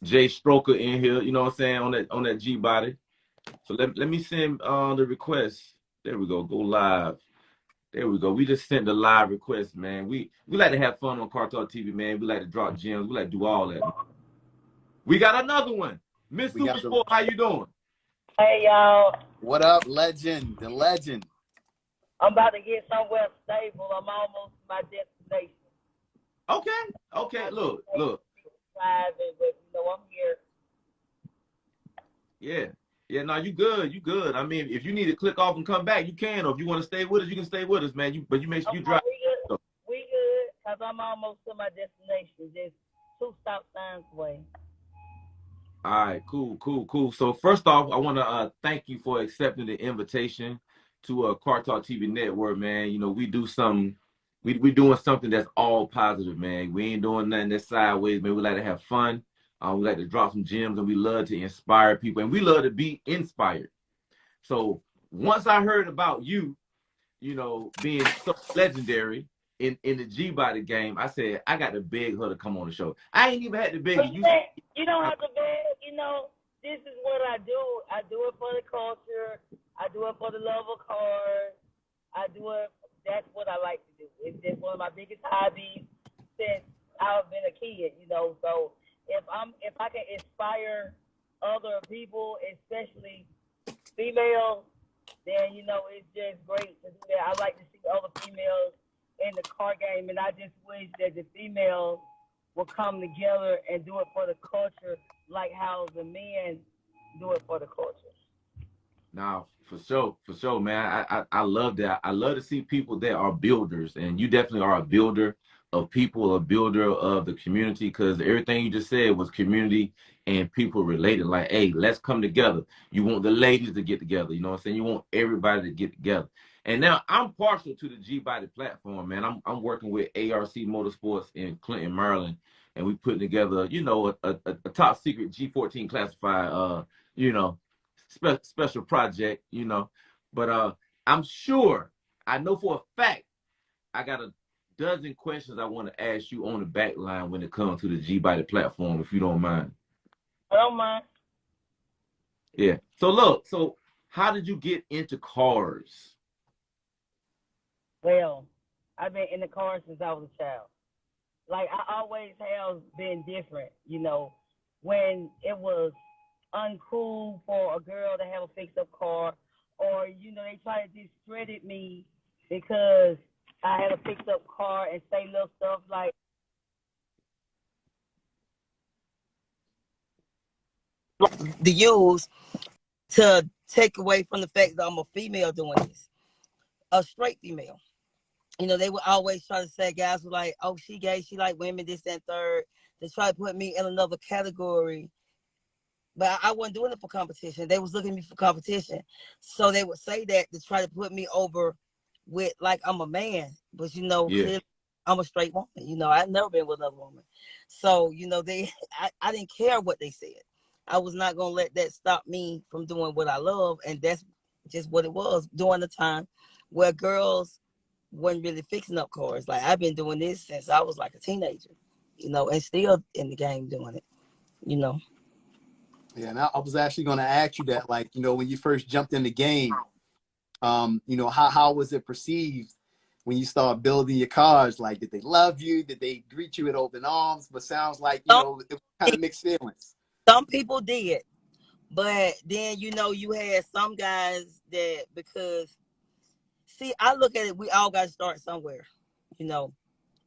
Jay Stroker in here, you know what I'm saying, on that G body. So let me send the request. There we go. Go live. There we go. We just sent the live request, man. We like to have fun on Car Talk TV, man. We like to drop gems. We like to do all that. We got another one. Miss Supersport, how you doing? Hey, y'all. What up, legend? The legend. I'm about to get somewhere stable. I'm almost to my destination. Okay. Look. Driving, but I'm here. Yeah. No, you good. I mean, if you need to click off and come back, you can. Or if you want to stay with us, you can stay with us, man. But you make sure you drive. We good, cause I'm almost to my destination. Just 2 stop signs away. All right, cool. So first off, I want to thank you for accepting the invitation to Car Talk TV Network, man. You know, we do something. We doing something that's all positive, man. We ain't doing nothing that's sideways, man. We like to have fun. We like to drop some gems, and we love to inspire people, and we love to be inspired. So once I heard about you, being so legendary in the G-Body game, I said, I got to beg her to come on the show. I ain't even had to beg you. You don't have to beg. This is what I do. I do it for the culture. I do it for the love of cars. I do it. That's what I like to do. It's just one of my biggest hobbies since I've been a kid. So if I can inspire other people, especially females, then it's just great to do that. I like to see other females in the car game, and I just wish that the females will come together and do it for the culture, like how the men do it for the culture. Now, for sure, man. I love that. I love to see people that are builders, and you definitely are a builder of people, a builder of the community, because everything you just said was community and people related. Like, hey, let's come together. You want the ladies to get together, you know what I'm saying? You want everybody to get together. And now I'm partial to the G-Body platform, man. I'm working with ARC Motorsports in Clinton, Maryland, and we putting together, a top secret G14 classified, special project, But I'm sure, I know for a fact, I got a dozen questions I want to ask you on the back line when it comes to the G-Body platform, if you don't mind. I don't mind. Yeah. So how did you get into cars? Well, I've been in the car since I was a child. Like, I always have been different, when it was uncool for a girl to have a fix-up car, or, they try to discredit me because I had a fix-up car and say little stuff like, the use to take away from the fact that I'm a female doing this, a straight female. They would always try to say, guys were like, oh, she gay, she like women, this and third. They try to put me in another category. But I wasn't doing it for competition. They was looking at me for competition. So they would say that to try to put me over with, like, I'm a man. But, Yeah. I'm a straight woman. I've never been with another woman. So, I didn't care what they said. I was not going to let that stop me from doing what I love. And that's just what it was during the time where girls wasn't really fixing up cars. Like, I've been doing this since I was like a teenager, and still in the game doing it, Yeah, and I was actually going to ask you that, like, when you first jumped in the game, how was it perceived when you start building your cars? Like, did they love you? Did they greet you with open arms? But sounds like, it was kind of mixed feelings. Some people did, but then, you had some guys that, because, see, I look at it, we all got to start somewhere.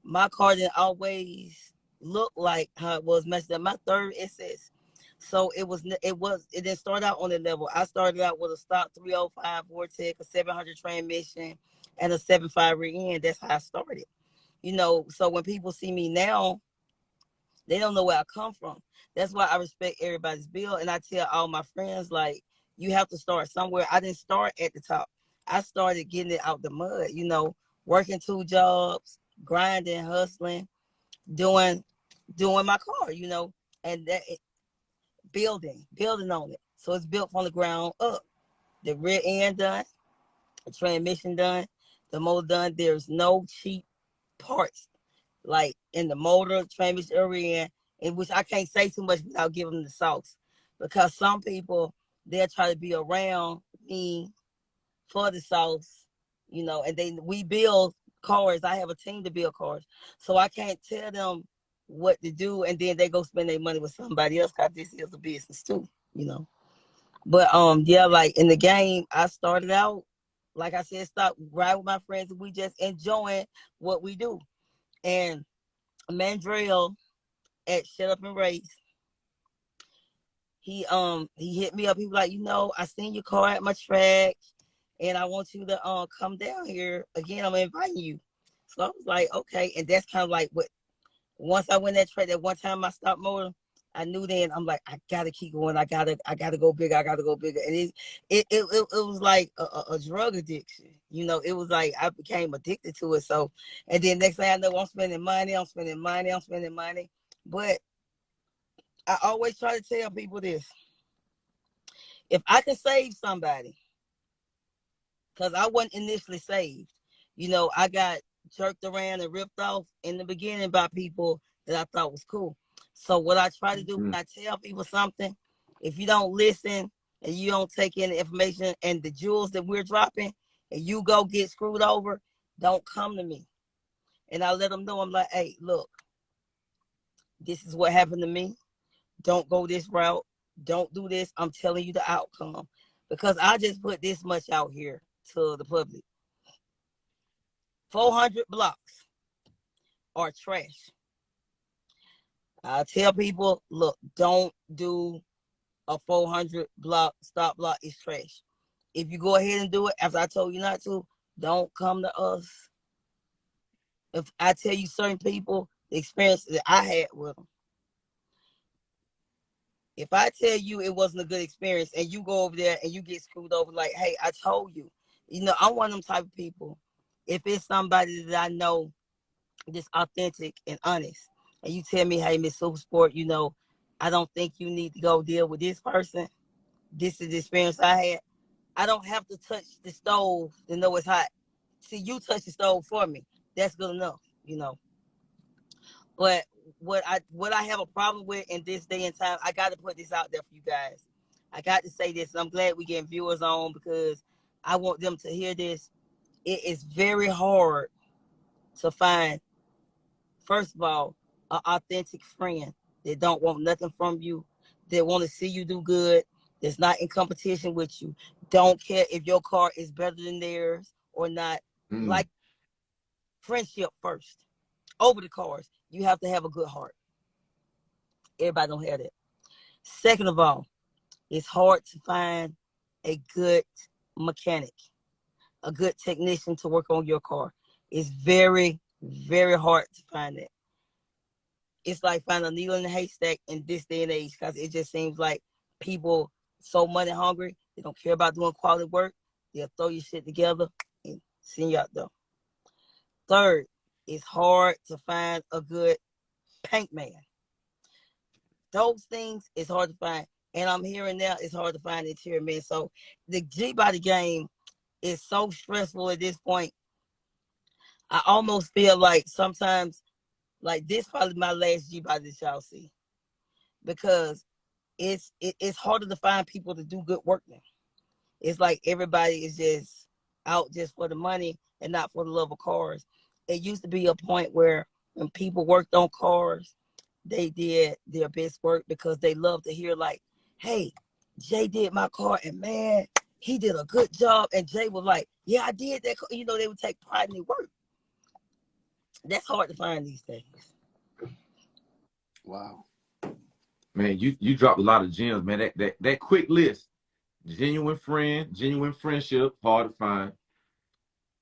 My car didn't always look like how it was messed up. My third SS. So it didn't start out on the level. I started out with a stock 305 Vortec, a 700 transmission, and a 7.5 rear end. That's how I started. So when people see me now, they don't know where I come from. That's why I respect everybody's build. And I tell all my friends, like, you have to start somewhere. I didn't start at the top. I started getting it out the mud, working 2 jobs, grinding, hustling, doing my car, and that building on it. So it's built from the ground up. The rear end done, the transmission done, the motor done. There's no cheap parts, like in the motor, transmission, rear end, in which I can't say too much without giving them the sauce. Because some people, they'll try to be around me for the sauce, you know, and we build cars. I have a team to build cars. So I can't tell them what to do and then they go spend their money with somebody else because this is a business too, you know. But yeah, like in the game, I started out, like I said, start riding with my friends and we just enjoying what we do. And Mandrell at Shut Up and Race, he hit me up. He was like, I seen your car at my track and I want you to come down here again. I'm inviting you. So I was like, okay. And that's kind of like what, once I went that track, that one time I stopped motoring, I knew then I'm like, I gotta keep going. I gotta go bigger. I gotta go bigger. And it was like a drug addiction. You know, it was like I became addicted to it. So, and then next thing I know, I'm spending money. But I always try to tell people this: if I can save somebody, because I wasn't initially saved, I got jerked around and ripped off in the beginning by people that I thought was cool. So what I try to do when I tell people something, if you don't listen and you don't take in the information and the jewels that we're dropping and you go get screwed over, don't come to me. And I let them know, I'm like, hey, look, this is what happened to me. Don't go this route. Don't do this. I'm telling you the outcome. Because I just put this much out here to the public. 400 blocks are trash. I tell people, look, don't do a 400 block stop block. It's trash. If you go ahead and do it after I told you not to, don't come to us. If I tell you certain people, the experience that I had with them, if I tell you it wasn't a good experience and you go over there and you get screwed over, like, hey, I told you, I'm one of them type of people. If it's somebody that I know that's authentic and honest, and you tell me, hey, Miss Supersport, I don't think you need to go deal with this person. This is the experience I had. I don't have to touch the stove to know it's hot. See, you touch the stove for me. That's good enough. But what I have a problem with in this day and time, I got to put this out there for you guys. I got to say this, and I'm glad we getting viewers on because I want them to hear this. It is very hard to find, first of all, an authentic friend that don't want nothing from you, that want to see you do good, that's not in competition with you, don't care if your car is better than theirs or not. Like friendship first over the cars. You have to have a good heart. Everybody don't have that. Second of all, it's hard to find a good mechanic, a good technician to work on your car. It's very, very hard to find that. It's like finding a needle in a haystack in this day and age because it just seems like people so money hungry, they don't care about doing quality work. They'll throw your shit together and send you out there. Third, it's hard to find a good paint man. Those things is hard to find. And I'm hearing now it's hard to find interior man. So the G-Body game is so stressful at this point. I almost feel like sometimes, like this probably my last G-Body that y'all see. Because it's harder to find people to do good work now. It's like everybody is just out just for the money and not for the love of cars. It used to be a point where when people worked on cars, they did their best work because they love to hear like, hey, Jay did my car and man, he did a good job. And Jay was like, yeah, I did that. They would take pride in their work. That's hard to find these days. Wow. Man, you dropped a lot of gems, man. That quick list. Genuine friend, genuine friendship, hard to find.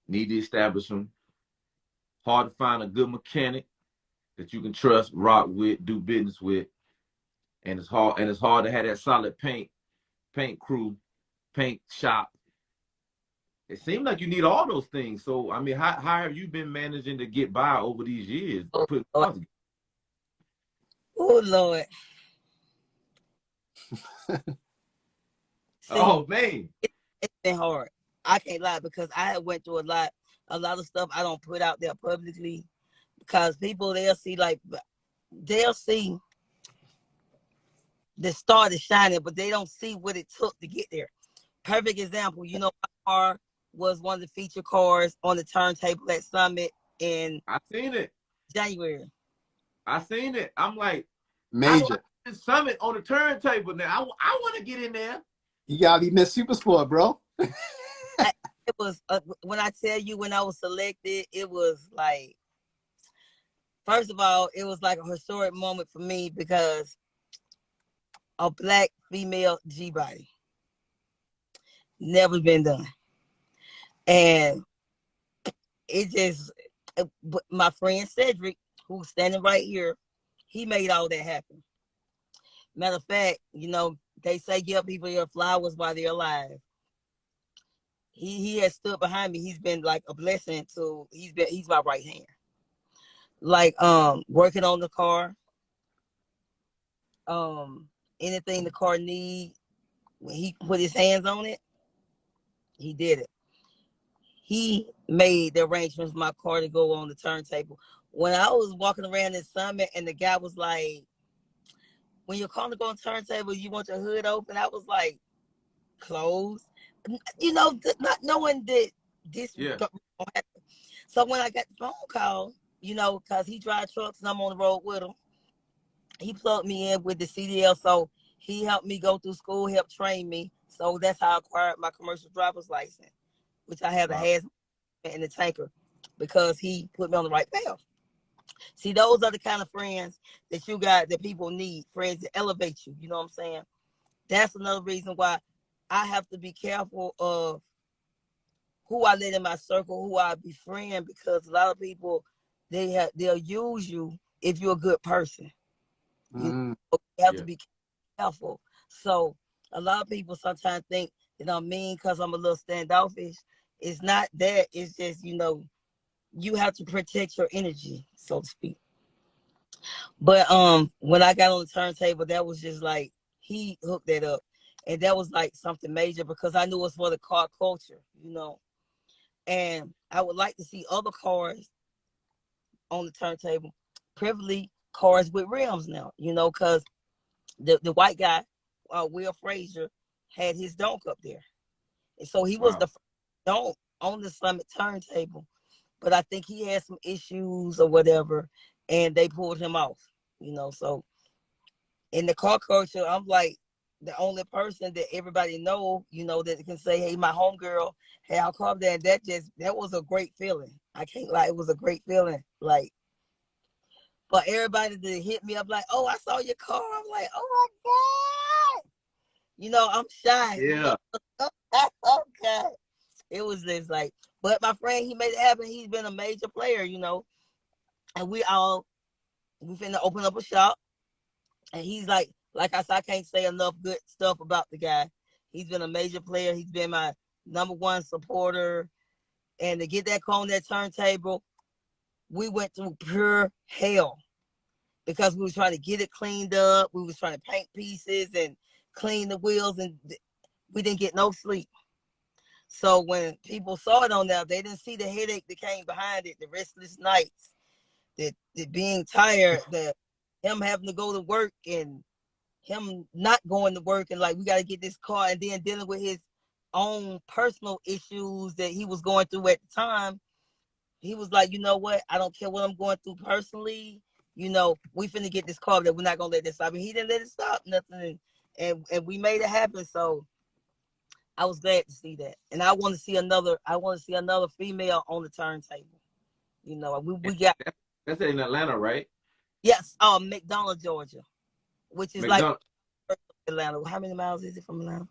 Need to establish them. Hard to find a good mechanic that you can trust, rock with, do business with. And it's hard to have that solid paint crew, paint shop. It seems like you need all those things. So I mean, how have you been managing to get by over these years? Oh, Lord. See, oh man, it's been hard. I can't lie because I went through a lot of stuff I don't put out there publicly because people they'll see that started shining, but they don't see what it took to get there. Perfect example, you know, my car was one of the feature cars on the turntable at Summit in I seen it. January. I seen it. I'm like, I don't Major. have Summit on the turntable now. I want to get in there. You gotta be Miss Supersport, bro. It was when I tell you when I was selected, it was like, first of all, it was like a historic moment for me because a black female G body never been done, and it just my friend Cedric, who's standing right here, he made all that happen. Matter of fact, you know, they say give people your flowers while they're alive. He has stood behind me. He's been like a blessing to he's my right hand. Like working on the car, anything the car need, when he put his hands on it, he did it. He made the arrangements for my car to go on the turntable. When I was walking around in Summit and the guy was like, when your car to go on turntable, you want your hood open? I was like, closed. You know, not knowing that this was going to happen. So when I got the phone call, you know, because he drives trucks and I'm on the road with him, he plugged me in with the CDL. So he helped me go through school, helped train me. So that's how I acquired my commercial driver's license, which I have the hazmat and the tanker, because he put me on the right path. See, those are the kind of friends that you got, that people need, friends that elevate you. You know what I'm saying? That's another reason why I have to be careful of who I let in my circle, who I befriend, because a lot of people, they'll use you if you're a good person. You have to be careful. So a lot of people sometimes think that I'm mean because I'm a little standoffish. It's not that. It's just, you know, you have to protect your energy, so to speak. But when I got on the turntable, that was just like, he hooked that up. And that was like something major because I knew it was for the car culture, you know. And I would like to see other cars on the turntable, preferably cars with rims now, you know, because the white guy, Will Frazier, had his donk up there. And so he was the first donk on the Summit turntable. But I think he had some issues or whatever, and they pulled him off, you know. So in the car culture, I'm like the only person that everybody know, you know, that can say, hey, my homegirl, hey, I'll come there. And that was a great feeling. I can't lie, it was a great feeling. Like, for everybody to hit me up like, oh, I saw your car. I'm like, oh my God. You know, I'm shy. Yeah. Oh God. It was just like, but my friend, he made it happen. He's been a major player, you know. And we finna open up a shop. And he's like I said, I can't say enough good stuff about the guy. He's been a major player. He's been my number one supporter. And to get that car on that turntable, we went through pure hell because we was trying to get it cleaned up. We was trying to paint pieces and clean the wheels, and we didn't get no sleep. So when people saw it on there, they didn't see the headache that came behind it, the restless nights, the being tired, the him having to go to work and him not going to work, and like, we got to get this car, and then dealing with his own personal issues that he was going through at the time. He was like, you know what? I don't care what I'm going through personally. You know, we finna get this car, that we're not gonna let this stop. And he didn't let it stop nothing, and we made it happen. So I was glad to see that, and I want to see another. I want to see another female on the turntable. You know, we got That's in Atlanta, right? yes, McDonough, Georgia, which is like McDonald. Atlanta. How many miles is it from Atlanta?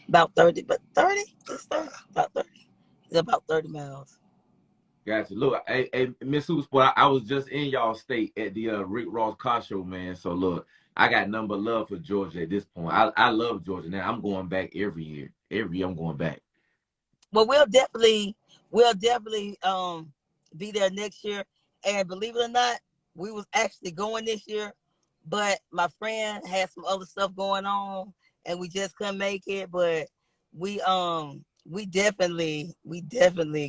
About 30, but 30? It's 30. About 30. It's about 30 miles. Gotcha. Look, hey, Miss Supersport, I was just in y'all state at the Rick Ross car show, man. So look, I got number love for Georgia at this point. I love Georgia now. I'm going back every year. Every year I'm going back. Well, we'll definitely be there next year. And believe it or not, we was actually going this year, but my friend had some other stuff going on, and we just couldn't make it. But we definitely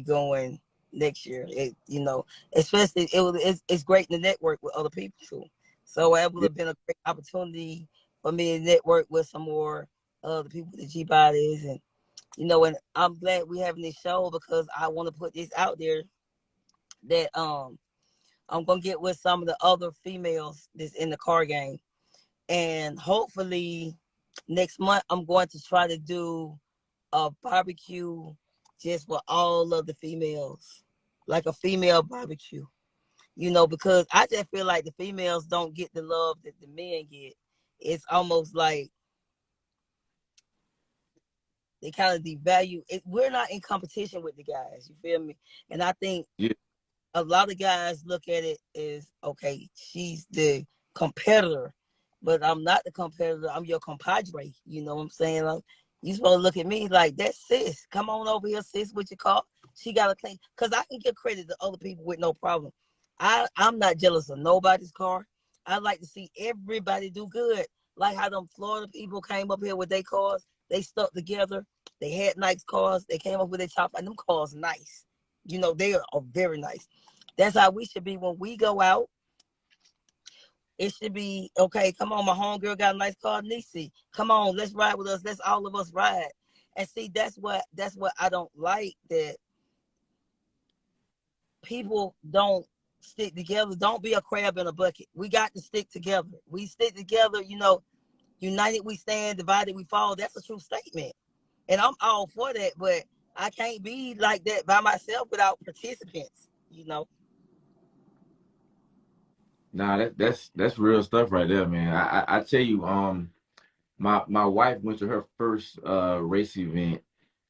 going next year. You know, especially it's great to network with other people too. So it would have been a great opportunity for me to network with some more the people with the G bodies, and and I'm glad we having this show because I want to put this out there that I'm gonna get with some of the other females that's in the car game, and hopefully next month I'm going to try to do a barbecue just for all of the females, like a female barbecue. Because I just feel like the females don't get the love that the men get. It's almost like they kind of devalue it. We're not in competition with the guys. You feel me? And I think Yeah. a lot of guys look at it as, okay, she's the competitor, but I'm not the competitor. I'm your compadre. You know what I'm saying? You supposed to look at me like, that's sis. Come on over here, sis, with your car. She got to clean. Because I can give credit to other people with no problem. I'm not jealous of nobody's car. I like to see everybody do good. Like how them Florida people came up here with their cars. They stuck together. They had nice cars. They came up with their top. And them cars nice. They are very nice. That's how we should be when we go out. It should be, okay, come on, my homegirl got a nice car, Nisi. Come on, let's ride with us. Let's all of us ride. And see, that's what I don't like, that people don't stick together. Don't be a crab in a bucket. We got to stick together. We stick together, united we stand, divided we fall. That's a true statement. And I'm all for that, but I can't be like that by myself without participants. Nah, that's real stuff right there, man. I tell you, my wife went to her first race event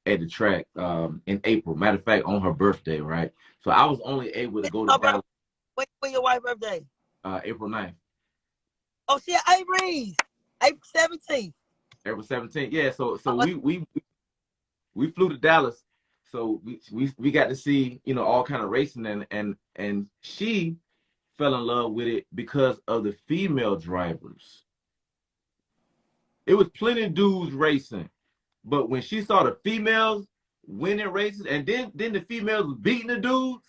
at the track in April. Matter of fact, on her birthday, right? So I was only able to go to Dallas When your wife's birthday? April 9th. Oh, she Avery's April 17th. April 17th. Yeah, so Oh, we flew to Dallas. So we got to see, all kind of racing, and she fell in love with it because of the female drivers. It was plenty of dudes racing, but when she saw the females winning races, and then the females was beating the dudes,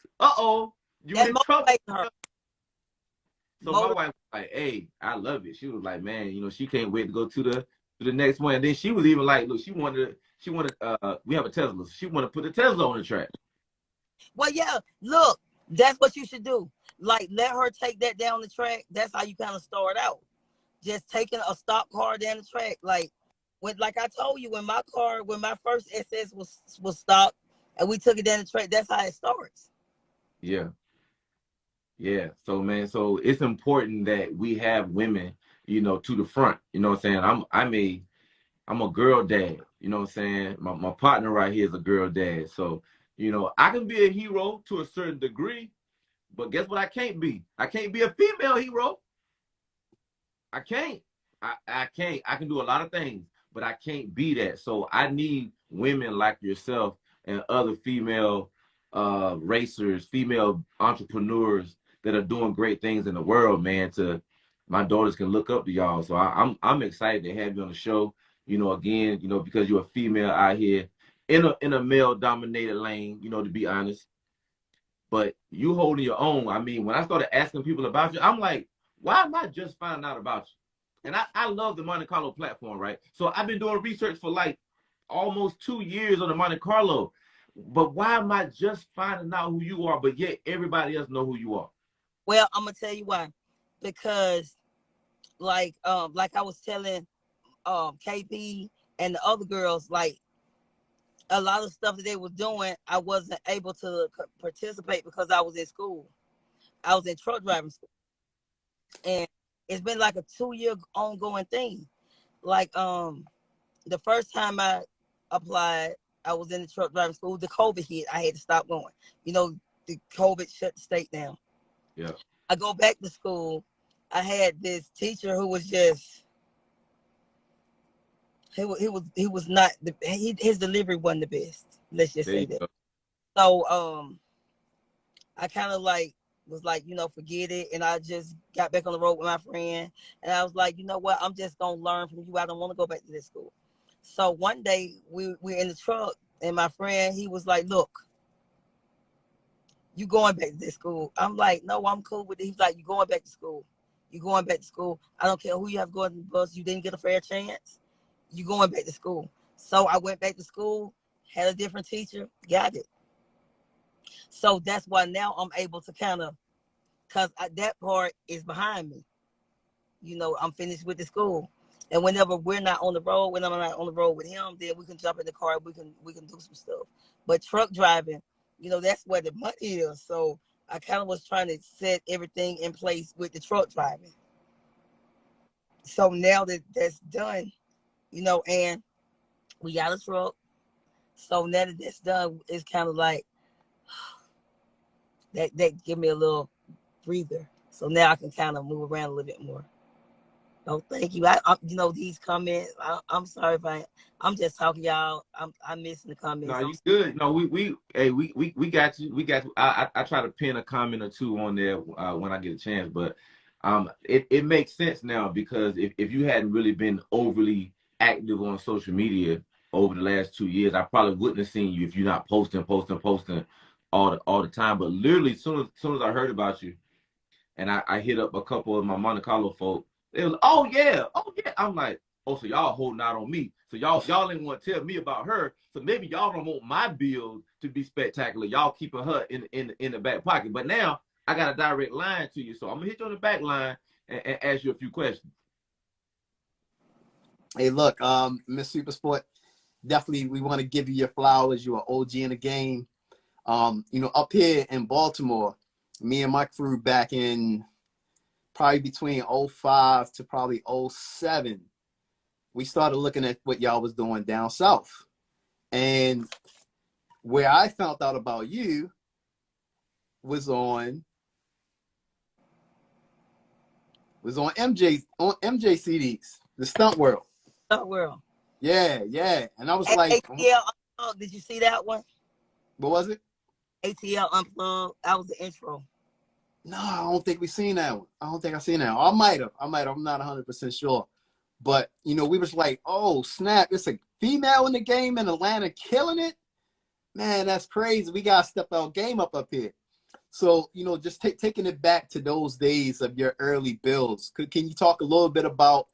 you that in trouble. motivated her. So my wife was like, "Hey, I love it." She was like, "Man, she can't wait to go to the next one." And then she was even like, "Look, she wanted we have a Tesla. So she wanted to put the Tesla on the track." Well, yeah, look, that's what you should do. Like, let her take that down the track. That's how you kind of start out. Just taking a stock car down the track. Like I told you, when my first SS was stopped and we took it down the track, that's how it starts. Yeah. Yeah. So man, so it's important that we have women, to the front. You know what I'm saying? I'm a girl dad. You know what I'm saying? My partner right here is a girl dad. So, I can be a hero to a certain degree, but guess what I can't be? I can't be a female hero. I can't. I can't. I can do a lot of things, but I can't be that. So I need women like yourself and other female racers, female entrepreneurs that are doing great things in the world, man. To my daughters can look up to y'all. So I'm excited to have you on the show. Again, because you're a female out here in a male dominated lane. To be honest, but you holding your own. I mean, when I started asking people about you, I'm like, why am I just finding out about you? And I love the Monte Carlo platform, right? So I've been doing research for like almost 2 years on the Monte Carlo. But why am I just finding out who you are, but yet everybody else know who you are? Well, I'm gonna tell you why. Because like I was telling KP and the other girls, like a lot of stuff that they were doing, I wasn't able to participate because I was in school. I was in truck driving school, and it's been like a 2-year ongoing thing. Like the first time I applied, I was in the truck driving school. The COVID hit, I had to stop going. The COVID shut the state down. Yeah. I go back to school. I had this teacher who was just he was not his delivery wasn't the best. Let's just say that. Go. So I kind of was like, forget it. And I just got back on the road with my friend. And I was like, you know what? I'm just going to learn from you. I don't want to go back to this school. So one day we're in the truck and my friend, he was like, look, you going back to this school? I'm like, no, I'm cool with it. He's like, you going back to school. You're going back to school. I don't care who you have going to the bus. You didn't get a fair chance. You're going back to school. So I went back to school, had a different teacher, got it. So that's why now I'm able to kind of, because that part is behind me. You know, I'm finished with the school. And whenever we're not on the road, when I'm not on the road with him, then we can jump in the car. We can do some stuff. But truck driving, you know, that's where the money is. So I kind of was trying to set everything in place with the truck driving. So now that that's done, you know, and we got a truck. So now that that's done, it's kind of like that give me a little breather. So now I can kind of move around a little bit more. Oh, thank you. You know, these comments. I'm sorry if I'm just talking, y'all. I'm missing the No, comments. you good. No, hey, we got you. We got you. I try to pin a comment or two on there when I get a chance, but it makes sense now because if you hadn't really been overly active on social media over the last 2 years, I probably wouldn't have seen you if you're not posting all the time. But literally, soon as I heard about you, and I hit up a couple of my Monte Carlo folk. They was, oh yeah. I'm like, oh, so y'all holding out on me. So y'all didn't want to tell me about her. So maybe y'all don't want my build to be spectacular. Y'all keeping her in the back pocket. But now I got a direct line to you. So I'm gonna hit you on the back line and ask you a few questions. Hey, look, Miss Supersport, definitely we want to give you your flowers. You're an OG in the game. You know, up here in Baltimore, me and my crew back in probably between '05 to probably '07, we started looking at what y'all was doing down south. And where I found out about you was on MJ CDs, the Stunt World. Stunt World. Yeah, yeah. And I was like, ATL Unplugged. Did you see that one? what was it? ATL Unplugged. That was the intro. No, I don't think we seen that one. I don't think I seen that one. I might have. I'm not 100% sure. But, you know, we was like, oh, snap. It's a female in the game in Atlanta killing it. Man, that's crazy. We got to step our game up here. So, you know, just taking it back to those days of your early builds, can you talk a little bit about,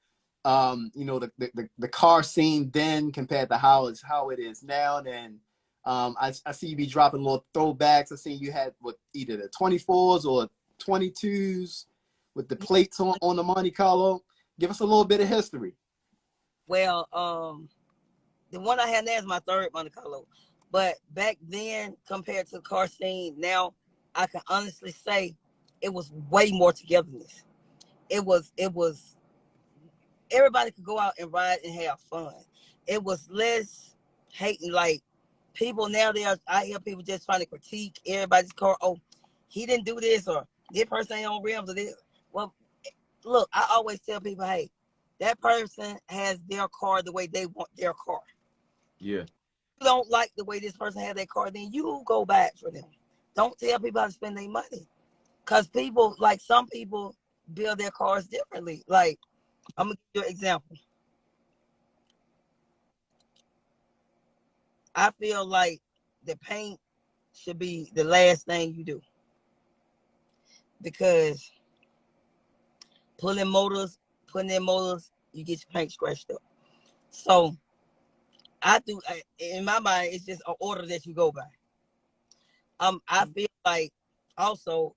you know, the car scene then compared to how it is now? And I see you be dropping little throwbacks. I see you had either the 24s or 22s with the plates on the Monte Carlo. Give us a little bit of history. Well, the one I have now is my third Monte Carlo. But back then, compared to the car scene now, I can honestly say it was way more togetherness. It was everybody could go out and ride and have fun. It was less hating. Like people now, I hear people just trying to critique everybody's car. Oh, he didn't do this, or this person ain't on rims, or this. Well, look, I always tell people, hey, that person has their car the way they want their car. Yeah. If you don't like the way this person has their car, then you go buy it for them. Don't tell people how to spend their money. Because people, like some people, build their cars differently. Like, I'm going to give you an example. I feel like the paint should be the last thing you do. Because putting in motors, you get your paint scratched up. So, in my mind, it's just an order that you go by. I feel like also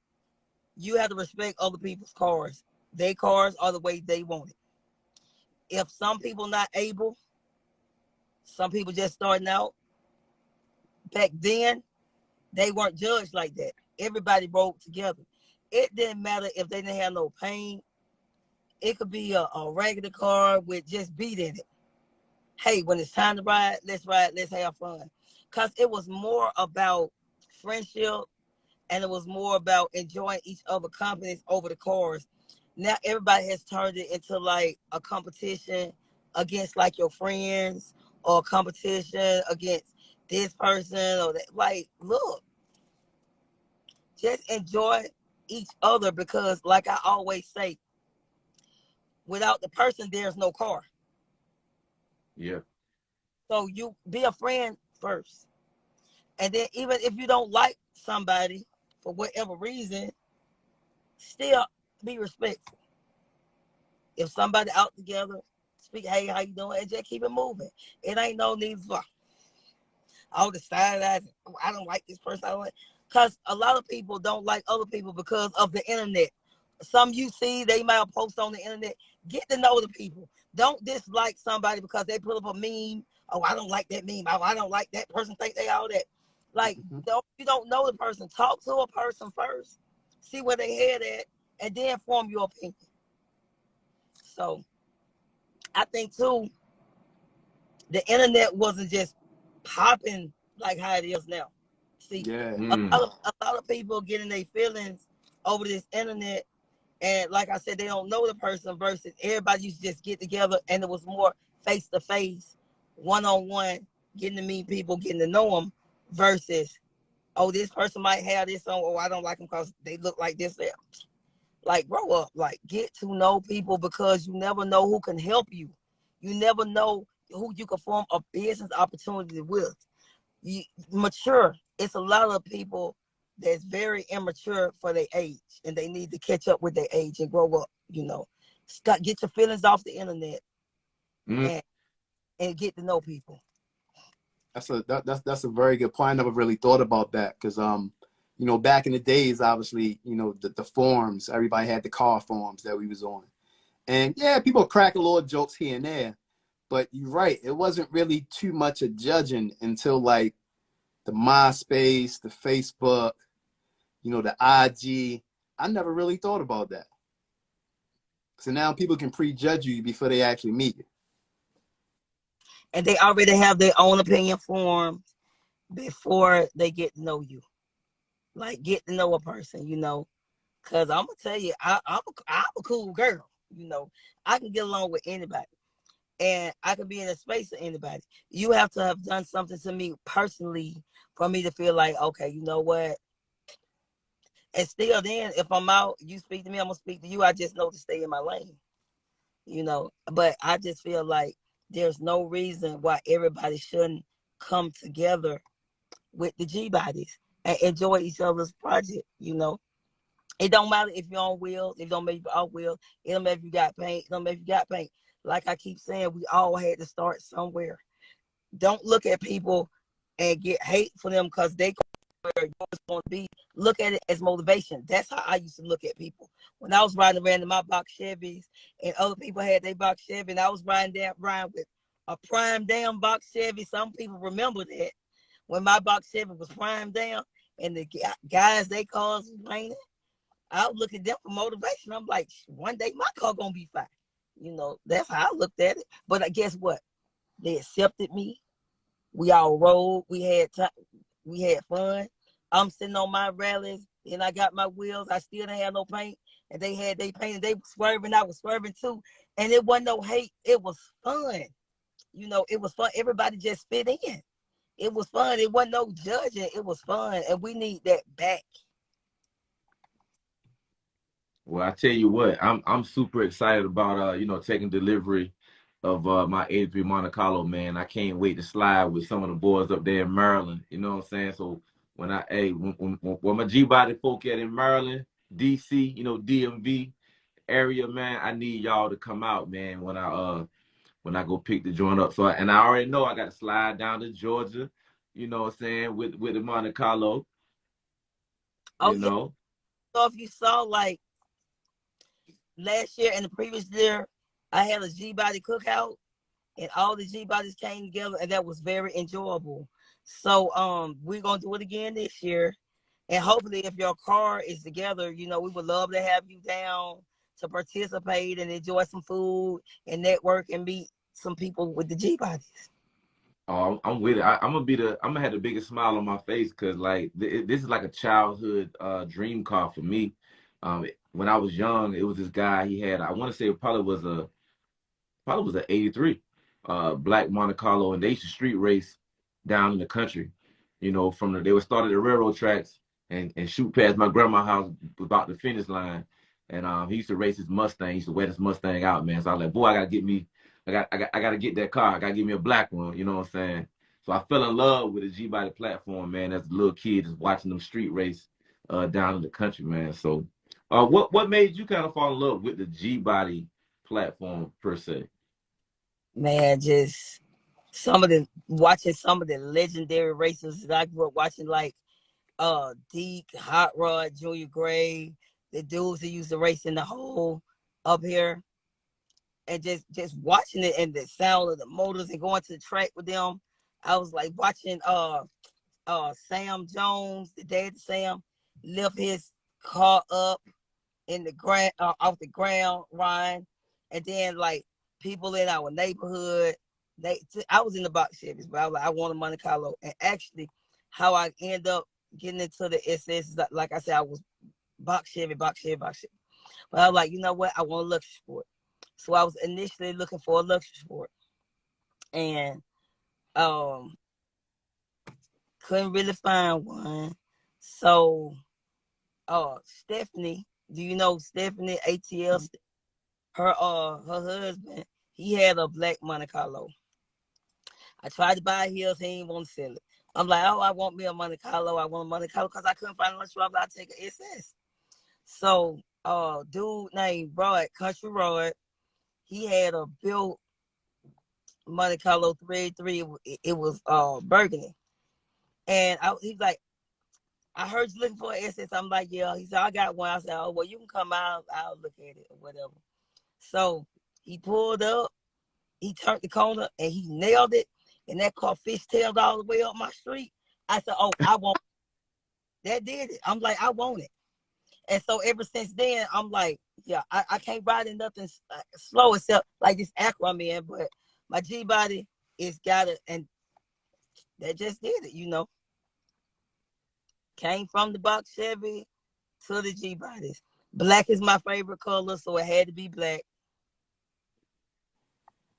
you have to respect other people's cars. Their cars are the way they want it. If some people not able, some people just starting out, back then, they weren't judged like that. Everybody rode together. It didn't matter if they didn't have no paint. It could be a regular car with just beat in it. Hey, when it's time to ride, let's have fun. Because it was more about friendship, and it was more about enjoying each other companies over the cars. Now everybody has turned it into like a competition against like your friends, or a competition against this person or that. Like, look, just enjoy each other, because like I always say, without the person, there's no car. Yeah. So you be a friend first. And then even if you don't like somebody for whatever reason, still be respectful. If somebody out together, speak, hey, how you doing? And just keep it moving. It ain't no need for all the side eyes. I don't like this person. I don't like, because a lot of people don't like other people because of the internet. Some you see, they might post on the internet. Get to know the people. Don't dislike somebody because they put up a meme. Oh, I don't like that meme. Oh, I don't like that person. Think they all that. Like, you don't know the person. Talk to a person first. See where they head at, and then form your opinion. So, I think too, the internet wasn't just popping like how it is now. See, Yeah. a lot of people getting their feelings over this internet, and like I said, they don't know the person versus everybody used to just get together, and it was more face to face, one on one, getting to meet people, getting to know them, versus, oh, this person might have this on, oh, I don't like them because they look like this. There, like, grow up, like, get to know people, because you never know who can help you. You never know who you can form a business opportunity with. You mature. It's a lot of people that's very immature for their age, and they need to catch up with their age and grow up. Start, get your feelings off the internet, Mm. and get to know people. That's a very good point. I never really thought about that because back in the days, obviously, the forums, everybody had the car forums that we was on, and yeah, people crack a little jokes here and there, but you're right, it wasn't really too much of judging until like the MySpace, the Facebook, the IG. I never really thought about that. So now people can prejudge you before they actually meet you. And they already have their own opinion formed before they get to know you. Like, get to know a person, Because I'm going to tell you, I'm a cool girl. I can get along with anybody. And I can be in a space with anybody. You have to have done something to me personally for me to feel like, okay, you know what? And still then, if I'm out, you speak to me, I'm going to speak to you. I just know to stay in my lane, But I just feel like there's no reason why everybody shouldn't come together with the G bodies and enjoy each other's project. It don't matter if you're on wheels, it don't matter if you're off wheels, it don't matter if you got paint, it don't matter if you got paint. Like I keep saying, we all had to start somewhere. Don't look at people and get hate for them because they where yours going to be. Look at it as motivation. That's how I used to look at people. When I was riding around in my box Chevys and other people had their box Chevy, and I was riding with a prime down box Chevy. Some people remember that when my box Chevy was prime down and the guys, they cars was painted. I would look at them for motivation. I'm like, one day my car gonna be fine. That's how I looked at it. But I guess what? They accepted me. We all rode. We had fun. I'm sitting on my rallies and I got my wheels. I still didn't have no paint. And they had they paint and they were swerving. I was swerving too. And it wasn't no hate. It was fun. It was fun. Everybody just fit in. It was fun. It wasn't no judging. It was fun. And we need that back. Well, I tell you what, I'm super excited about taking delivery of my 83 Monte Carlo, man. I can't wait to slide with some of the boys up there in Maryland. You know what I'm saying? So when my G body folk at in Maryland, DC, DMV area, man, I need y'all to come out, man, when I go pick the joint up. And I already know I got to slide down to Georgia, you know what I'm saying, with the Monte Carlo, Oh you yeah. know. So if you saw like last year and the previous year, I had a G body cookout and all the G bodies came together and that was very enjoyable. So we're gonna do it again this year. And hopefully if your car is together, we would love to have you down to participate and enjoy some food and network and meet some people with the G bodies. Oh, I'm with it. I'm gonna have the biggest smile on my face because like this is like a childhood dream car for me. When I was young, it was this guy. He had, I want to say it probably was an 83 black Monte Carlo, and they used to street race down in the country. They would start at the railroad tracks and shoot past my grandma's house about the finish line. And he used to race his Mustang. He used to wear his Mustang out, man. So I was like, boy, I gotta get that car. I gotta get me a black one. You know what I'm saying? So I fell in love with the G body platform, man. As a little kid, just watching them street race down in the country, man. So, what made you kind of fall in love with the G body platform per se? Man, just watching some of the legendary racers that I grew up watching, like Deke, Hot Rod, Junior Gray, the dudes that used to race in the hole up here, and just watching it and the sound of the motors and going to the track with them. I was like watching Sam Jones, the dad Sam, lift his car up in the ground off the ground, Ryan, and then like people in our neighborhood. I was in the box Chevys, but I was like, I want a Monte Carlo. And actually, how I end up getting into the SS is like I said, I was box Chevy, box Chevy, box Chevy. But I was like, you know what? I want a luxury sport. So I was initially looking for a luxury sport, and couldn't really find one. So Stephanie, do you know Stephanie ATL? Her husband, he had a black Monte Carlo. I tried to buy his, he didn't want to sell it. I'm like, oh, I want me a Monte Carlo. I want a Monte Carlo because I couldn't find a shop. I take an SS. So, dude named Rod, Country Rod, he had a built Monte Carlo 383. It was burgundy, and he's like, I heard you looking for an SS. I'm like, yeah. He said, I got one. I said, oh, well, you can come out. I'll look at it or whatever. So he pulled up, he turned the corner, and he nailed it. And that car fishtailed all the way up my street. I said, oh, I want it. That did it. I'm like, I want it. And so ever since then, I'm like, yeah, I can't ride in nothing slow except like this Acura I'm in, but my G body is got it, and that just did it, you know. Came from the box Chevy to the G bodies. Black is my favorite color, so it had to be black.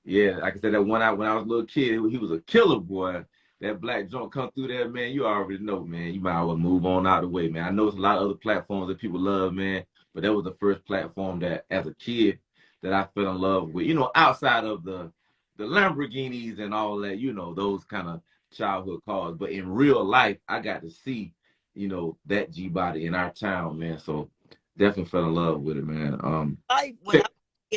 Yeah, like I said, that when I was a little kid, he was a killer boy. That black joint come through there, man. You already know, man. You might as well move on out of the way, man. I know it's a lot of other platforms that people love, man, but that was the first platform that, as a kid, that I fell in love with. You know, outside of the Lamborghinis and all that, you know, those kind of childhood cars. But in real life, I got to see, you know, that G body in our town, man. So definitely fell in love with it, man. When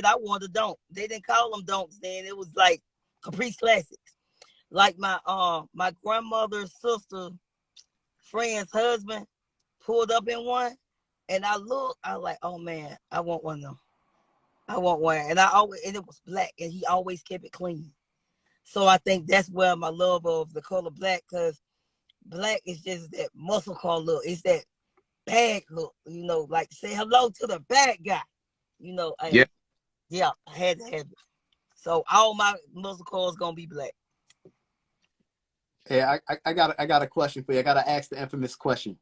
I wanted a donk. They didn't call them donks then. It was like Caprice Classics. Like my grandmother's sister friend's husband pulled up in one, and I was like, oh man, I want one of them. I want one. And it was black, and he always kept it clean. So I think that's where my love of the color black, because black is just that muscle car look. It's that bad look, you know, like say hello to the bad guy. You know, Yeah. yeah, I had to have it. So all my muscle cars gonna be black. Hey, I got a question for you. I got to ask the infamous question,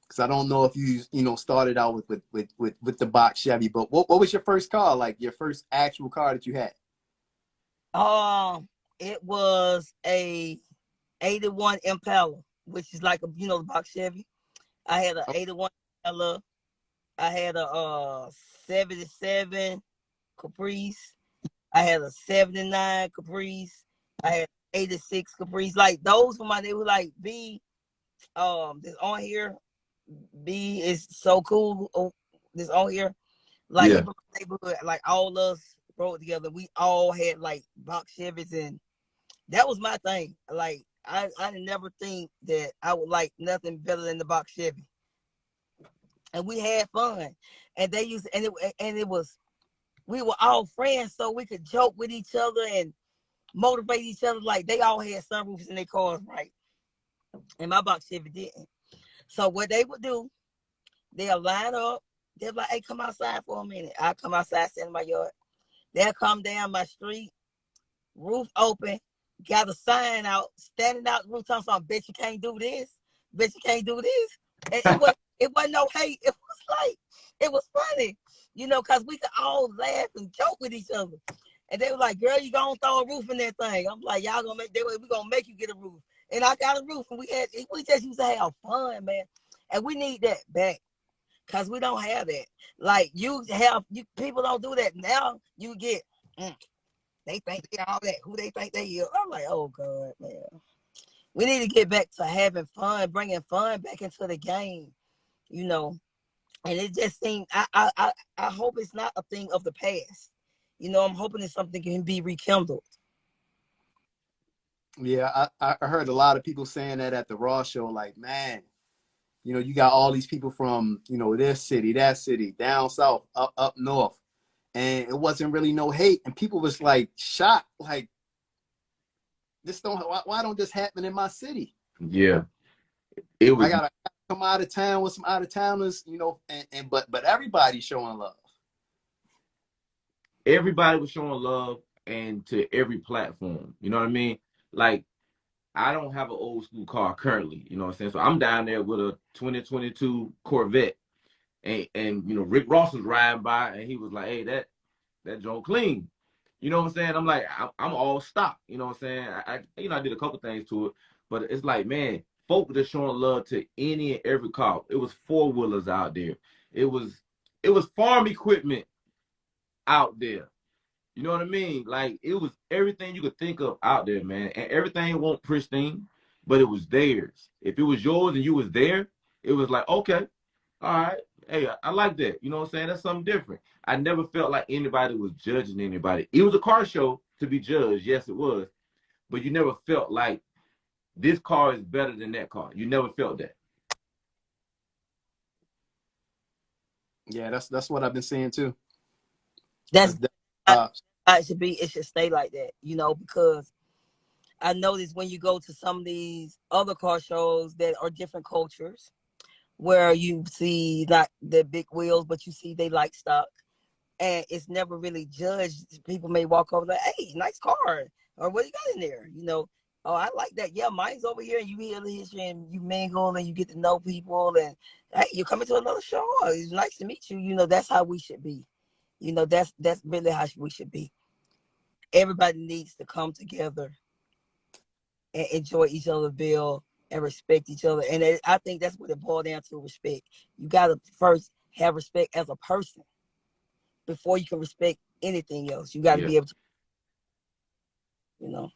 because I don't know if you started out with the box Chevy, but what was your first car, like your first actual car that you had? It was a 81 Impala, which is like the box Chevy. I had a 81 Impala. I had a 77 Caprice. I had a 79 Caprice. I had 86 Caprice. Like those they were like B. This on here. B is so cool. Oh, this on here. Like Yeah. in my neighborhood, like all us rode together. We all had like box Chevys, and that was my thing. Like I never think that I would like nothing better than the box Chevy. And we had fun. And they used and it was we were all friends, so we could joke with each other and motivate each other. Like they all had sunroofs in their cars, right? And my box Chevy didn't. So what they would do, they'll line up. They're like, hey, come outside for a minute. I'll come outside, stand in my yard. They'll come down my street, roof open, got a sign out, standing out the roof, talking something, bet you can't do this. Bet you can't do this. And it wasn't no hate. It was like, it was funny, because we could all laugh and joke with each other. And they were like, girl, you gonna throw a roof in that thing. I'm like, y'all gonna we gonna make you get a roof. And I got a roof, and we just used to have fun, man. And we need that back, because we don't have that. Like people don't do that. Now you get, they think they all that, who they think they are. I'm like, oh God, man. We need to get back to having fun, bringing fun back into the game, And it just seems, I hope it's not a thing of the past. You know, I'm hoping that something can be rekindled. Yeah, I heard a lot of people saying that at the Raw show, like, man, you know, you got all these people from, you know, this city, that city, down south, up north, and it wasn't really no hate, and people was like shocked, like, this don't, why don't this happen in my city? Yeah, it I was. gotta come out of town with some out of towners, you know, and but everybody's showing love. Everybody was showing love and to every platform. You know what I mean? Like, I don't have an old school car currently. You know what I'm saying? So I'm down there with a 2022 Corvette, and you know Rick Ross was riding by, and he was like, "Hey, that joint clean." You know what I'm saying? I'm like, I'm all stock. You know what I'm saying? I did a couple things to it, but it's like, man, folk just showing love to any and every car. It was four wheelers out there. It was it was farm equipment out there. You know what I mean? Like, it was everything you could think of out there, man. And everything wasn't pristine, but it was theirs. If it was yours and you was there, it was like, okay, all right. Hey, I like that. You know what I'm saying? That's something different. I never felt like anybody was judging anybody. It was a car show to be judged. Yes, it was. But you never felt like this car is better than that car. You never felt that. Yeah, that's what I've been saying too. That's That's how it should be. It should stay like that, you know, because I noticed when you go to some of these other car shows that are different cultures, where you see not the big wheels, but you see they like stock, and it's never really judged. People may walk over like, "Hey, nice car," or "What you got in there?" You know, "Oh, I like that. Yeah, mine's over here." And you hear the history, and you mingle, and you get to know people, and hey, you're coming to another show. Oh, it's nice to meet you. You know, that's how we should be. You know, that's really how we should be. Everybody needs to come together and enjoy each other's bill and respect each other. And I think that's what it boils down to, respect. You got to first have respect as a person before you can respect anything else. You got to Yeah. be able to, you know.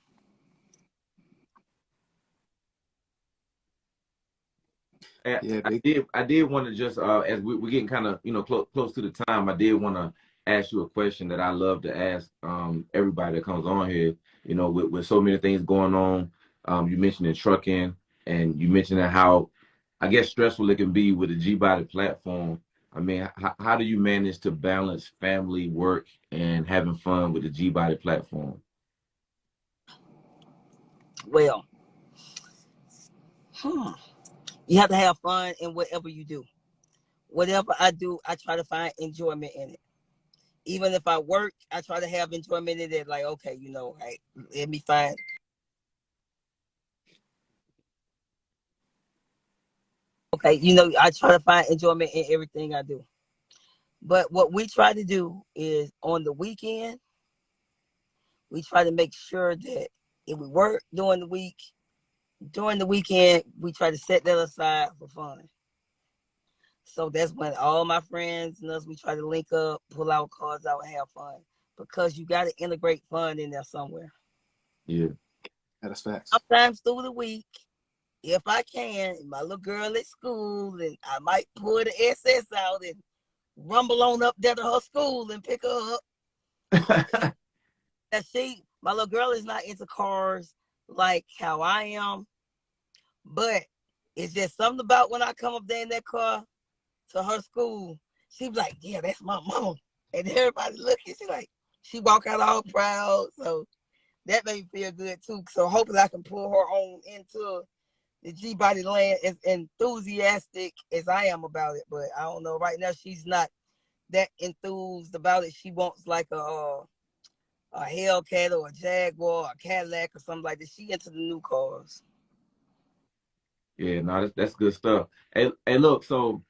And yeah, I big. did I did want to just as we're getting kind of close to the time, I did want to ask you a question that I love to ask everybody that comes on here. You know, with so many things going on, you mentioned in trucking, and you mentioned how I guess stressful it can be with the G Body platform. I mean, how do you manage to balance family, work, and having fun with the G Body platform? Well, hmm, you have to have fun in whatever you do. Whatever I do, I try to find enjoyment in it. Even if I work, I try to have enjoyment in it. Like, okay, you know, hey, let me find. Okay, you know, I try to find enjoyment in everything I do. But what we try to do is on the weekend, we try to make sure that if we work during the weekend, we try to set that aside for fun. So that's when all my friends and us, we try to link up, pull our cards out, and have fun. Because you got to integrate fun in there somewhere. Yeah. That's facts. Sometimes through the week, if I can, my little girl at school, and I might pull the SS out and rumble on up there to her school and pick her up. My little girl is not into cars like how I am, but it's just something about when I come up there in that car to her school, she be like, "Yeah, that's my mom," and everybody looking, she walk out all proud. So that made me feel good too. So hopefully I can pull her on into the G Body land as enthusiastic as I am about it. But I don't know. Right now she's not that enthused about it. She wants like a Hellcat or a Jaguar or a Cadillac or something like that. She into the new cars. Yeah, no, that's good stuff. Hey, look, so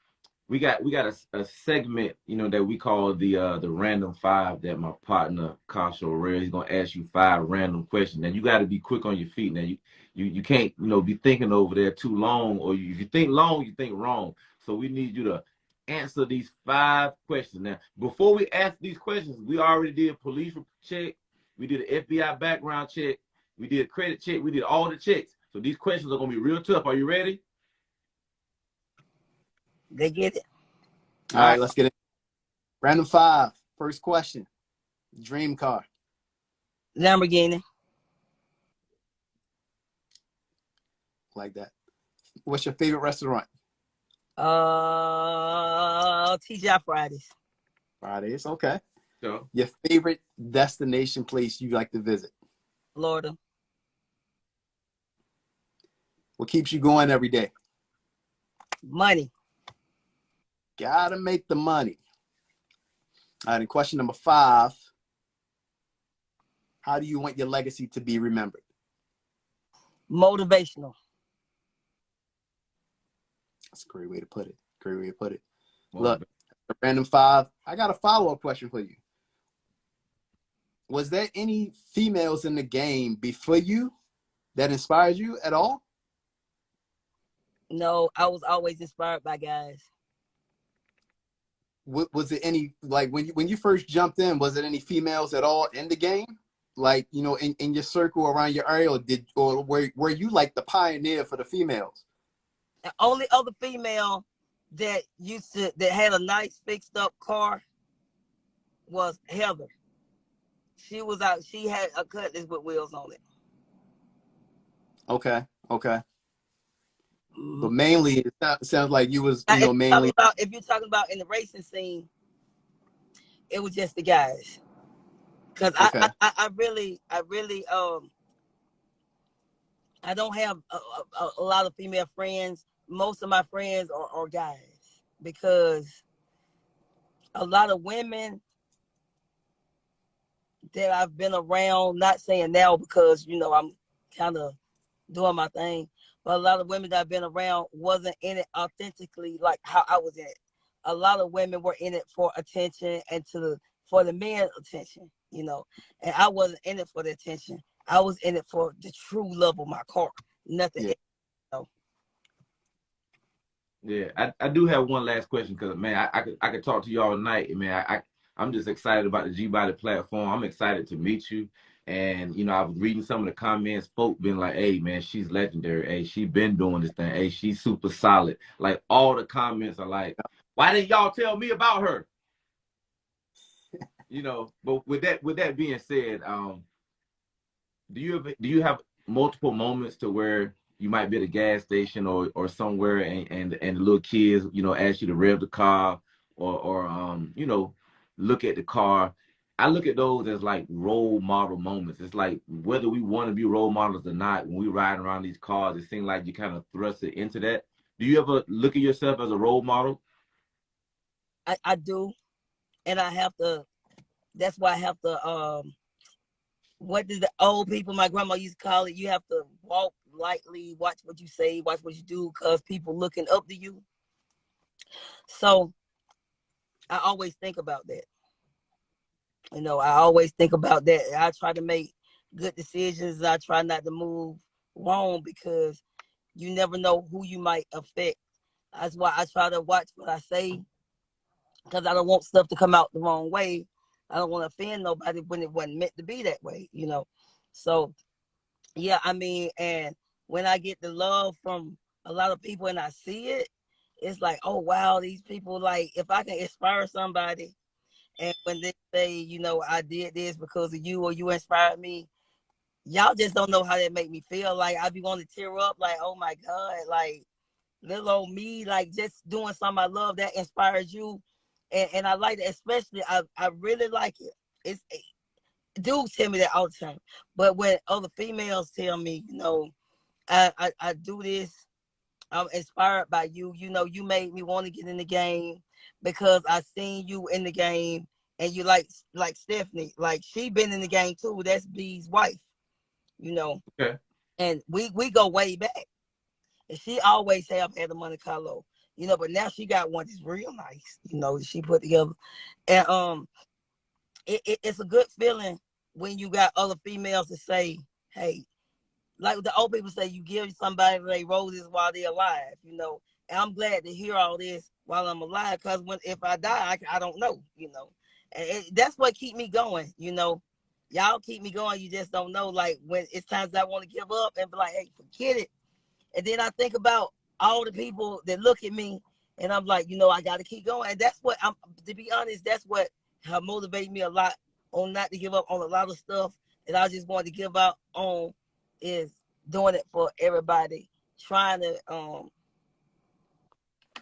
we got a segment, that we call the random five that my partner Kasha O'Reilly, he's gonna ask you five random questions. Now you got to be quick on your feet. Now you can't be thinking over there too long, or if you think long, you think wrong. So we need you to answer these five questions. Now, before we ask these questions, we already did a police check, we did an FBI background check, we did a credit check, we did all the checks. So these questions are gonna be real tough. Are you ready? They get it. All All right, right. let's get it. Random five. First question. Dream car. Lamborghini. Like that. What's your favorite restaurant? TGI Fridays. Fridays. Okay. So Your favorite destination place you like to visit? Florida. What keeps you going every day? Money. Gotta make the money. All right, and question number 5. How do you want your legacy to be remembered? Motivational. That's a great way to put it. Great way to put it. motivate. Look, a random 5. I got a follow-up question for you. Was there any females in the game before you that inspired you at all? No, I was always inspired by guys. Was it any, like, when you first jumped in, was it any females at all in the game? Like, you know, in your circle around your area, or were you like the pioneer for the females? The only other female that had a nice fixed up car was Heather. She was out. She had a Cutlass with wheels on it. Okay. Okay. Mm-hmm. But mainly, it sounds like you was, you know, mainly. If you're talking about in the racing scene, it was just the guys. Because Okay. I really, I don't have a lot of female friends. Most of my friends are guys, because a lot of women that I've been around, not saying now because, you know, I'm kind of doing my thing, but a lot of women that I've been around wasn't in it authentically like how I was in it. A lot of women were in it for attention and for the men's attention, you know, and I wasn't in it for the attention. I was in it for the true love of my car, nothing else. Yeah, I do have one last question because, man, I could talk to you all night. And, man, I'm just excited about the G-Body platform. I'm excited to meet you. And, you know, I was reading some of the comments, folk been like, hey, man, she's legendary. Hey, she been doing this thing. Hey, she's super solid. Like, all the comments are like, why didn't y'all tell me about her? You know, but with that being said, do you have multiple moments to where you might be at a gas station or somewhere, and the little kids, you know, ask you to rev the car, or you know, look at the car? I look at those as like role model moments. It's like whether we want to be role models or not, when we ride around these cars, it seems like you kind of thrust it into that. Do you ever look at yourself as a role model? I do, and I have to. That's why I have to. What did the old people, my grandma used to call it? You have to walk lightly, watch what you say, watch what you do, because people looking up to you. So I always think about that. You know, I always think about that. I try to make good decisions. I try not to move wrong, because you never know who you might affect. That's why I try to watch what I say, because I don't want stuff to come out the wrong way. I don't want to offend nobody when it wasn't meant to be that way, you know. So, yeah, I mean, and when I get the love from a lot of people and I see it, it's like, oh, wow, these people, like, if I can inspire somebody, and when they say, you know, I did this because of you or you inspired me, y'all just don't know how that make me feel. Like, I be wanting to tear up, like, oh, my God, like, little old me, like, just doing something I love that inspires you. And I like it, especially, I really like it. It's dudes tell me that all the time. But when other females tell me, you know, I do this, I'm inspired by you. You know, you made me want to get in the game because I seen you in the game, and you like Stephanie, like she been in the game too. That's B's wife, you know. Okay. And we go way back. And she always have had a Monte Carlo, you know, but now she got one that's real nice, you know, she put together. And it's a good feeling when you got other females to say, hey, like the old people say, you give somebody their roses while they're alive, you know. And I'm glad to hear all this while I'm alive, because if I die, I don't know, you know. And that's what keep me going, you know. Y'all keep me going. You just don't know, like, when it's times I want to give up and be like, hey, forget it. And then I think about all the people that look at me, and I'm like, you know, I got to keep going. And that's what to be honest, that's what motivates me a lot on not to give up on a lot of stuff that I just wanted to give out on is doing it for everybody. Trying to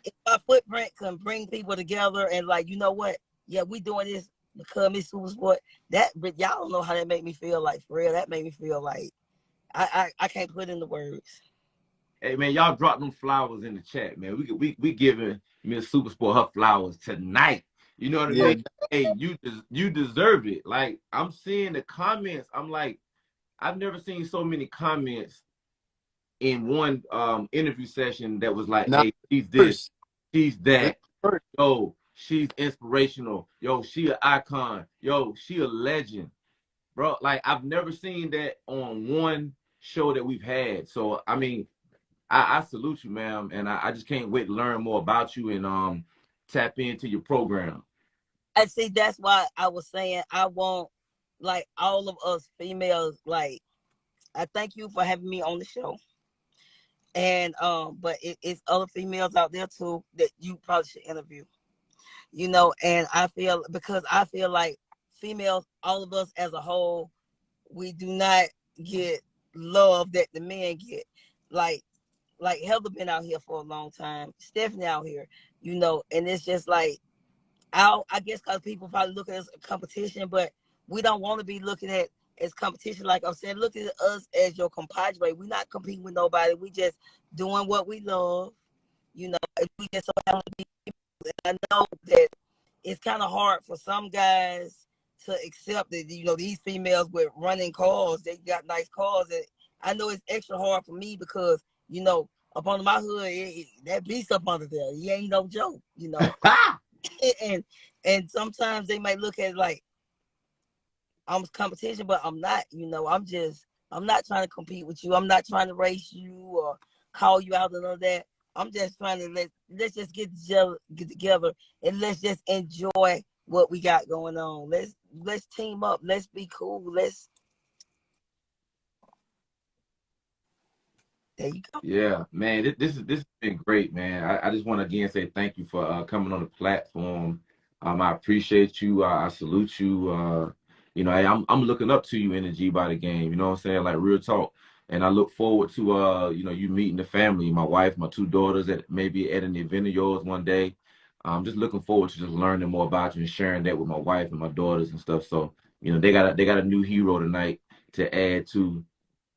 if my footprint can bring people together and like, you know what? Yeah, we doing this because Miss Supersport. That but y'all don't know how that made me feel like for real. That made me feel like I can't put in the words. Hey man, y'all drop them flowers in the chat, man. We giving Miss Supersport her flowers tonight. You know what I Yeah, mean? Hey, you deserve it. Like I'm seeing the comments. I'm like, I've never seen so many comments in one interview session that was like, not hey, she's this, first. she's It that. first. Yo, she's inspirational. Yo, she an icon. Yo, she a legend. Bro, like I've never seen that on one show that we've had. So I mean, I salute you, ma'am, and I just can't wait to learn more about you and tap into your program. And see, that's why I was saying I want like all of us females. Like I thank you for having me on the show, and but it's other females out there too that you probably should interview. You know, and I feel because I feel like females, all of us as a whole, we do not get love that the men get. Like Heather been out here for a long time, Stephanie out here, you know, and it's just like I guess because people probably look at us as a competition, but we don't want to be looking at as competition. Like I'm saying, look at us as your compadre. We're not competing with nobody. We just doing what we love, you know. And we just so happen to be. I know that it's kind of hard for some guys to accept that you know these females with running cars, they got nice cars, and I know it's extra hard for me because you know up under my hood that beast up under there, he ain't no joke, you know. and and sometimes they might look at it like I'm competition, but I'm not. You know, I'm not trying to compete with you. I'm not trying to race you or call you out and all that. I'm just trying to let's just get together and let's just enjoy what we got going on. Let's team up. Let's be cool. There you go. Yeah, man, this has been great, man. I just want to again say thank you for coming on the platform. I appreciate you. I salute you. You know, I'm looking up to you in the G Body game. You know what I'm saying? Like real talk. And I look forward to you know, you meeting the family, my wife, my two daughters, that maybe at an event of yours one day. I'm just looking forward to just learning more about you and sharing that with my wife and my daughters and stuff. So, you know, they got a new hero tonight to add to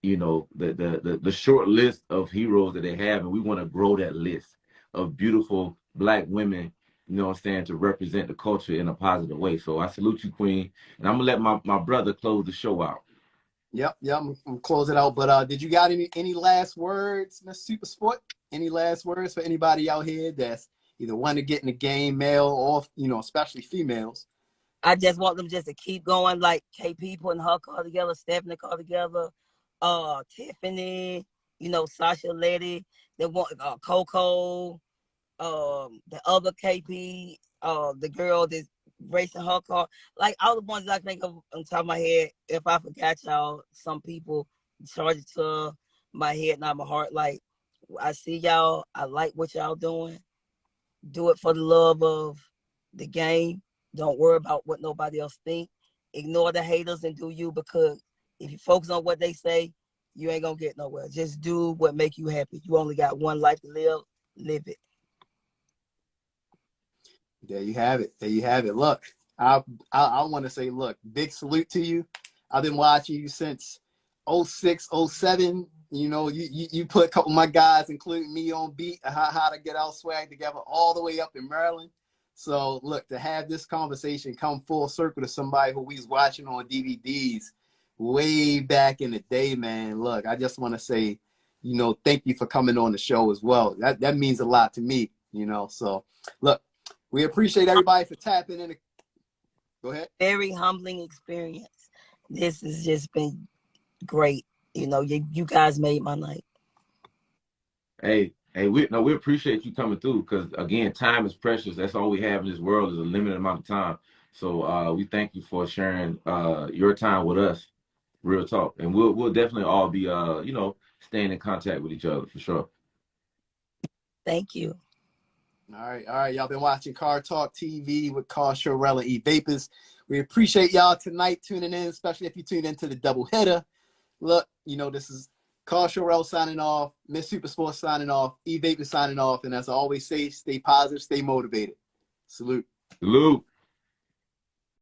you know the short list of heroes that they have, and we want to grow that list of beautiful black women, you know what I'm saying, to represent the culture in a positive way. So I salute you, Queen, and I'm gonna let my brother close the show out. Yep. I'm close it out. But did you got any last words, Miss Supersport? Any last words for anybody out here that's either want to get in the game, male or you know, especially females? I just want them just to keep going, like KP putting her car together, Stephanie car together, Tiffany, you know, Sasha Letty, they want Coco, the other KP, the girl that's racing her car, like all the ones I think of on top of my head. If I forgot y'all, some people charge it to my head, not my heart. Like I see y'all, I like what y'all doing. Do it for the love of the game. Don't worry about what nobody else think. Ignore the haters and do you because if you focus on what they say, you ain't gonna get nowhere. Just do what make you happy. You only got one life to live. Live it. There you have it. There you have it. Look, I want to say, look, big salute to you. I've been watching you since '06, '07. You know, you put a couple of my guys, including me, on beat how to get our swag together all the way up in Maryland. So look, to have this conversation come full circle to somebody who we was watching on DVDs way back in the day, man. Look, I just want to say, you know, thank you for coming on the show as well. That means a lot to me, you know. So look, we appreciate everybody for tapping in. Go ahead. Very humbling experience. This has just been great. You know, you guys made my night. Hey, we appreciate you coming through because again, time is precious. That's all we have in this world is a limited amount of time. So we thank you for sharing your time with us. Real talk, and we'll definitely all be you know, staying in contact with each other for sure. Thank you. All right. Y'all been watching Car Talk TV with Carl Shorell and E Vapors. We appreciate y'all tonight tuning in, especially if you tune into the double hitter. Look, this is Carl Shorell signing off, Miss Supersport signing off, E Vapors signing off, and as I always say, stay positive, stay motivated. Salute. Salute.